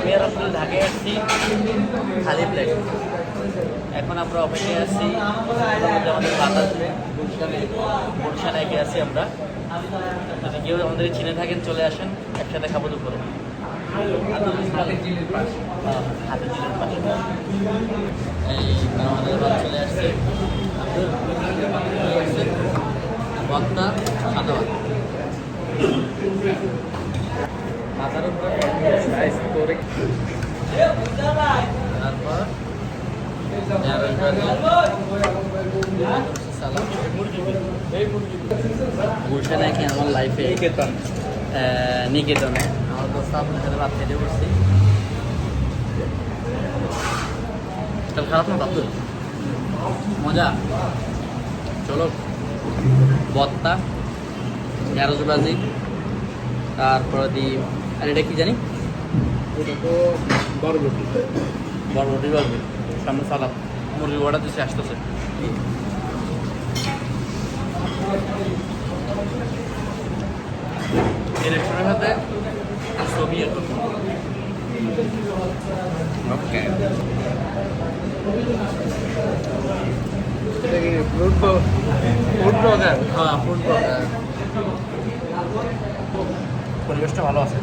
আমি আর আপনার ঢাকায় আসছি খালি প্লেট। এখন আমরা অপেক্ষায় আছি, আমাদের ভাত আসবে। গুলশানে এগিয়ে আছি আমরা। যদি কেউ আমাদের চিনে থাকেন চলে আসেন, একসাথে খাবো দুপুরে। হাতের চিলের পাশে এই আমাদের ভাত চলে আসছে। ভর্তা, সাদা ভাত, মাথার উপরে করে, তারপর গুলশানে কি আমার লাইফে নিকেতনে আমার দোস্ত আপনার সাথে ভাত খেতে বসছি। তাহলে খারাপ না বাবু, মজা। চলো, ভর্তা, ঢেঁড়স ভাজি, তারপরে দিই আর এটা কি জানি, ওটা তো বরবটি বরবটি ভাজি, সামনে সালাদ, মুরগি অর্ডার দিচ্ছে, আসতেছে। এই রেস্টুরেন্টের সাথে ছবি এত ওকে। Fruit blogger. হ্যাঁ, ফুড ব্লগার। পরিবেশটা ভালো আছে।